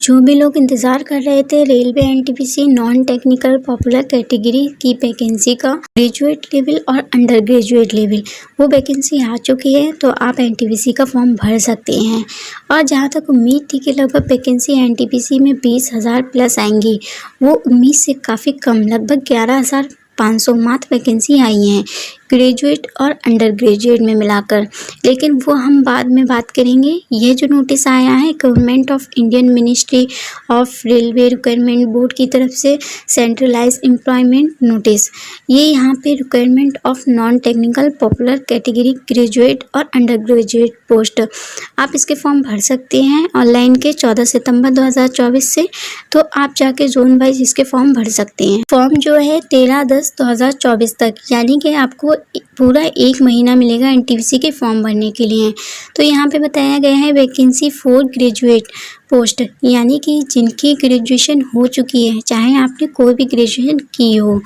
जो भी लोग इंतज़ार कर रहे थे railway NTPC non technical popular category की वैकेंसी का ग्रेजुएट लेवल और अंडर ग्रेजुएट लेवल वो वैकेंसी आ चुकी है, तो आप एनटीपीसी का फॉर्म भर सकते हैं। और जहां तक उम्मीद थी कि लगभग वैकेंसी एनटीपीसी में 20,000 प्लस आएंगी, वो उम्मीद से काफ़ी कम लगभग 11,500 मात्र वैकेंसी आई हैं ग्रेजुएट और अंडर ग्रेजुएट में मिलाकर। लेकिन वो हम बाद में बात करेंगे। यह जो नोटिस आया है government of Indian ministry of railway requirement board की तरफ से सेंट्रलाइज एम्प्लॉयमेंट नोटिस, ये यहाँ पे requirement of non technical popular category graduate और अंडर ग्रेजुएट पोस्ट, आप इसके फॉर्म भर सकते हैं ऑनलाइन के 14 सितंबर 2024 से। तो आप जाके जोन वाइज इसके फॉर्म भर सकते हैं। फॉर्म जो है 13/10/2024 तक, यानी कि आपको पूरा 1 महीना मिलेगा एनटीपीसी के फॉर्म भरने के लिए। तो यहाँ पे बताया गया है वैकेंसी फॉर ग्रेजुएट पोस्ट, यानी कि जिनकी ग्रेजुएशन हो चुकी है, चाहे आपने कोई भी ग्रेजुएशन की हो,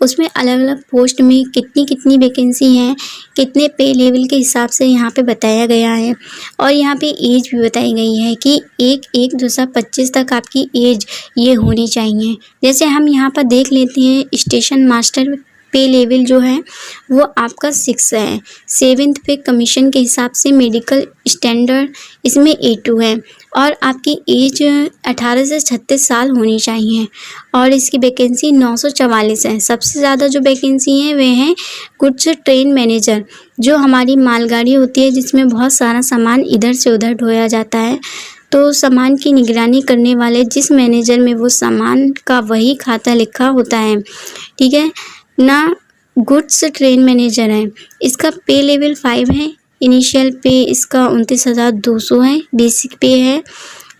उसमें अलग अलग पोस्ट में कितनी वैकेंसी हैं, कितने पे लेवल के हिसाब से यहाँ पे बताया गया है। और यहाँ पे एज भी बताई गई है कि 1/1/2025 तक आपकी एज ये होनी चाहिए। जैसे हम यहाँ पर देख लेते हैं स्टेशन मास्टर पे लेवल जो है वो आपका 6 है, 7th पे कमीशन के हिसाब से मेडिकल स्टैंडर्ड इसमें A2 है, और आपकी एज 18 से 36 साल होनी चाहिए। और इसकी वैकेंसी 944 है। सबसे ज़्यादा जो वैकेंसी है वे हैं गुड्स ट्रेन मैनेजर, जो हमारी मालगाड़ी होती है जिसमें बहुत सारा सामान इधर से उधर ढोया जाता है, तो सामान की निगरानी करने वाले जिस मैनेजर में वो सामान का वही खाता लिखा होता है, ठीक है ना, गुड्स ट्रेन मैनेजर है। इसका पे लेवल 5 है। इनिशियल पे इसका 29,200 है, बेसिक पे है,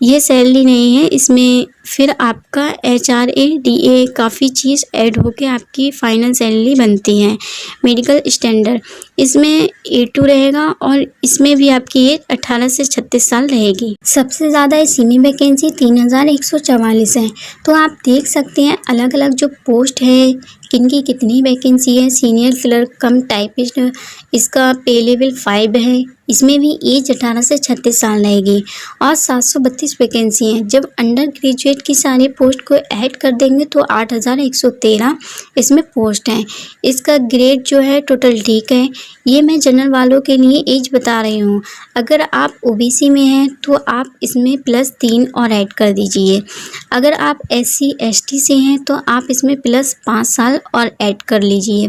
ये सैलरी नहीं है इसमें। फिर आपका HRA DA काफ़ी चीज़ ऐड होके आपकी फाइनल सैलरी बनती है। मेडिकल स्टैंडर्ड इसमें A2 रहेगा, और इसमें भी आपकी एज 18 से 36 साल रहेगी। सबसे ज़्यादा इसी में वैकेंसी 3,144 है। तो आप देख सकते हैं अलग अलग जो पोस्ट है किनकी कितनी वैकेंसी है। सीनियर क्लर्क कम टाइपिस्ट, इसका पे लेवल 5 है, इसमें भी एज 18 से 36 साल रहेगी, और 732 वैकेंसी हैं। जब अंडर ग्रेजुएट की सारी पोस्ट को ऐड कर देंगे तो 8,113 इसमें पोस्ट हैं। इसका ग्रेड जो है टोटल ठीक है। ये मैं जनरल वालों के लिए एज बता रही हूँ। अगर आप ओबीसी में हैं तो आप इसमें +3 और ऐड कर दीजिए। अगर आप SC ST से हैं तो आप इसमें +5 साल और ऐड कर लीजिए।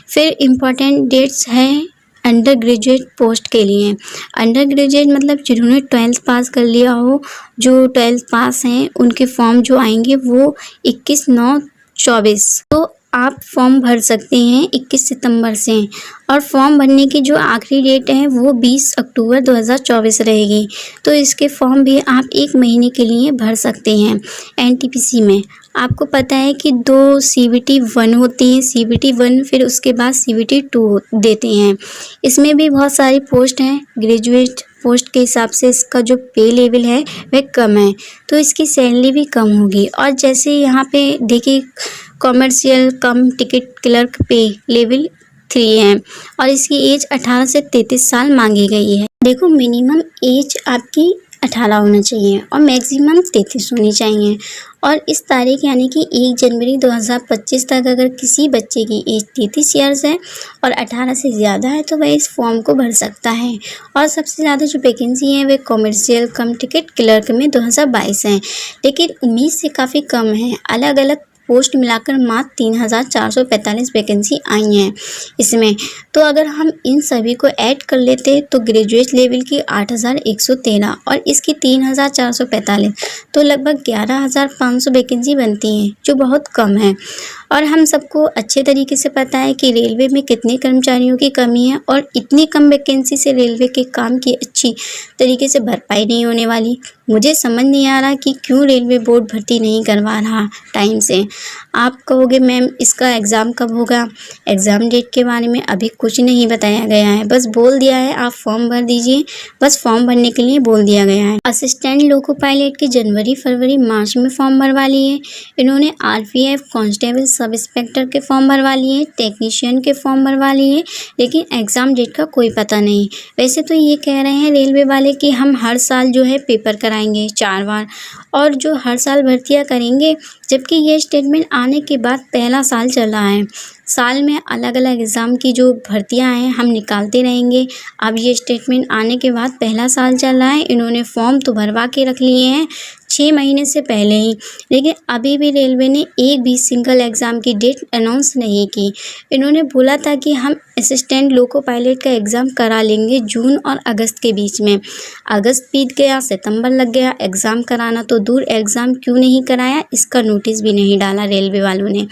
फिर इम्पॉर्टेंट डेट्स हैं अंडर ग्रेजुएट पोस्ट के लिए। अंडर ग्रेजुएट मतलब जिन्होंने 12th पास कर लिया हो, जो 12th पास हैं उनके फॉर्म जो आएंगे वो 21/9/24। तो आप फॉर्म भर सकते हैं 21 सितंबर से, और फॉर्म भरने की जो आखिरी डेट है वो 20 अक्टूबर 2024 रहेगी। तो इसके फॉर्म भी आप 1 महीने के लिए भर सकते हैं एनटीपीसी में। आपको पता है कि 2 CBT 1 होती हैं, CBT 1 फिर उसके बाद CBT 2 देते हैं। इसमें भी बहुत सारी पोस्ट हैं। ग्रेजुएट पोस्ट के हिसाब से इसका जो पे लेवल है वह कम है, तो इसकी सैलरी भी कम होगी। और जैसे यहाँ पे देखिए कॉमर्शियल कम टिकट क्लर्क पे लेवल 3 है, और इसकी एज 18 से 33 साल मांगी गई है। देखो मिनिमम एज आपकी 18 होना चाहिए और मैक्सिमम 33 होनी चाहिए। और इस तारीख यानी कि 1 जनवरी 2025 तक अगर किसी बच्चे की एज 33 ईयर्स है और 18 से ज़्यादा है तो वह इस फॉर्म को भर सकता है। और सबसे ज़्यादा जो वैकेंसी है वे कॉमर्शियल कम टिकट क्लर्क में 2022 हैं, लेकिन उम्मीद से काफ़ी कम है। अलग अलग पोस्ट मिलाकर मात्र 3,445 वैकेंसी आई हैं इसमें। तो अगर हम इन सभी को ऐड कर लेते तो ग्रेजुएट लेवल की 8,113 और इसकी 3,445, तो लगभग 11,500 वैकेंसी बनती हैं, जो बहुत कम है। और हम सबको अच्छे तरीके से पता है कि रेलवे में कितने कर्मचारियों की कमी है, और इतनी कम वैकेंसी से रेलवे के काम की अच्छी तरीके से भरपाई नहीं होने वाली। मुझे समझ नहीं आ रहा कि क्यों रेलवे बोर्ड भर्ती नहीं करवा रहा टाइम से। आप कहोगे मैम इसका एग्ज़ाम कब होगा? एग्ज़ाम डेट के बारे में अभी कुछ नहीं बताया गया है, बस बोल दिया है आप फॉर्म भर दीजिए, बस फॉर्म भरने के लिए बोल दिया गया है। असिस्टेंट लोको पायलट के जनवरी फरवरी मार्च में फॉर्म भरवा लिए इन्होंने। RPF कांस्टेबल सब इंस्पेक्टर के फॉर्म भरवा लिए, टेक्नीशियन के फॉर्म भरवा लिए, लेकिन एग्ज़ाम डेट का कोई पता नहीं। वैसे तो ये कह रहे हैं रेलवे वाले कि हम हर साल जो है पेपर कराएंगे कराएंगे 4 बार, और जो हर साल भर्तियां करेंगे, जबकि ये स्टेटमेंट आने के बाद पहला साल चल रहा है। साल में अलग अलग एग्ज़ाम की जो भर्तियां हैं हम निकालते रहेंगे। अब ये स्टेटमेंट आने के बाद पहला साल चल रहा है, इन्होंने फॉर्म तो भरवा के रख लिए हैं 6 महीने से पहले ही, लेकिन अभी भी रेलवे ने एक भी सिंगल एग्ज़ाम की डेट अनाउंस नहीं की। इन्होंने बोला था कि हम असिस्टेंट लोको पायलट का एग्ज़ाम करा लेंगे जून और अगस्त के बीच में। अगस्त बीत गया, सितंबर लग गया, एग्ज़ाम कराना तो दूर, एग्ज़ाम क्यों नहीं कराया इसका नोटिस भी नहीं डाला रेलवे वालों ने।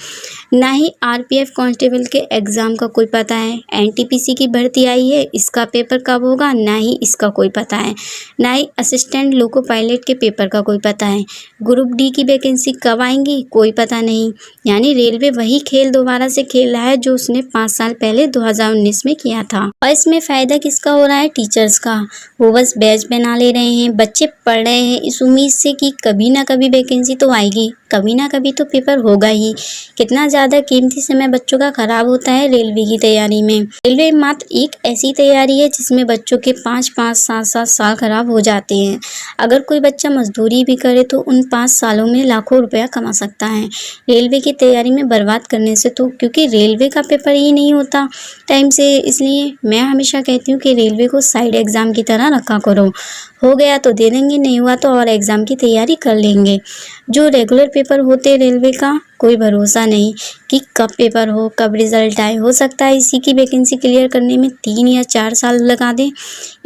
ना ही आरपीएफ कांस्टेबल के एग्ज़ाम का कोई पता है। एनटीपीसी की भर्ती आई है, इसका पेपर कब होगा ना ही इसका कोई पता है। ना ही असिस्टेंट लोको पायलट के पेपर का कोई पता है। ग्रुप डी की वैकेंसी कब आएंगी कोई पता नहीं। यानी रेलवे वही खेल दोबारा से खेल रहा है जो उसने 5 साल पहले 2019 में किया था। और इसमें फ़ायदा किसका हो रहा है? टीचर्स का। वो बस बैच बना ले रहे हैं, बच्चे पढ़ रहे हैं इस उम्मीद से कि कभी ना कभी वैकेंसी तो आएगी, कभी ना कभी तो पेपर होगा ही। कितना ज़्यादा कीमती समय बच्चों का ख़राब होता है रेलवे की तैयारी में। रेलवे मात्र एक ऐसी तैयारी है जिसमें बच्चों के 5-5, 7-7 साल ख़राब हो जाते हैं। अगर कोई बच्चा मजदूरी भी करे तो उन 5 सालों में लाखों रुपया कमा सकता है। रेलवे की तैयारी में बर्बाद करने से तो, क्योंकि रेलवे का पेपर ही नहीं होता टाइम से, इसलिए मैं हमेशा कहती हूँ कि रेलवे को साइड एग्ज़ाम की तरह रखा करो। हो गया तो दे देंगे, नहीं हुआ तो और एग्ज़ाम की तैयारी कर लेंगे। जो रेगुलर पेपर होते रेलवे का कोई भरोसा नहीं कि कब पेपर हो, कब रिज़ल्ट आए। हो सकता है इसी की वैकेंसी क्लियर करने में 3 या 4 साल लगा दें,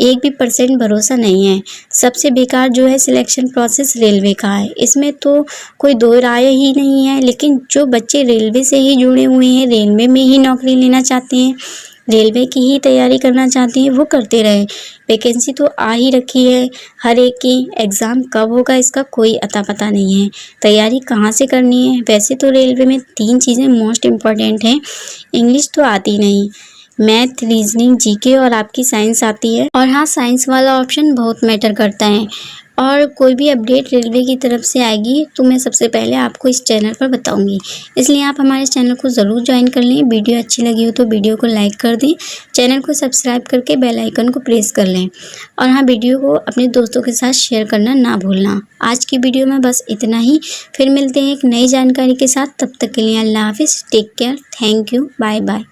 1 भी % भरोसा नहीं है। सबसे बेकार जो है सिलेक्शन प्रोसेस रेलवे का है, इसमें तो कोई दो राय ही नहीं है। लेकिन जो बच्चे रेलवे से ही जुड़े हुए हैं, रेलवे में ही नौकरी लेना चाहते हैं, रेलवे की ही तैयारी करना चाहते हैं, वो करते रहे। वैकेंसी तो आ ही रखी है हर एक की, एग्ज़ाम कब होगा इसका कोई अता पता नहीं है। तैयारी कहाँ से करनी है? वैसे तो रेलवे में 3 चीज़ें मोस्ट इम्पॉर्टेंट हैं। इंग्लिश तो आती नहीं, मैथ, रीजनिंग, जीके और आपकी साइंस आती है। और हाँ, साइंस वाला ऑप्शन बहुत मैटर करता है। और कोई भी अपडेट रेलवे की तरफ से आएगी तो मैं सबसे पहले आपको इस चैनल पर बताऊंगी, इसलिए आप हमारे चैनल को ज़रूर ज्वाइन कर लें। वीडियो अच्छी लगी हो तो वीडियो को लाइक कर दें, चैनल को सब्सक्राइब करके बेल आइकन को प्रेस कर लें, और हाँ, वीडियो को अपने दोस्तों के साथ शेयर करना ना भूलना। आज की वीडियो में बस इतना ही, फिर मिलते हैं एक नई जानकारी के साथ। तब तक के लिए अल्लाह हाफिज़, take care, thank you, bye bye.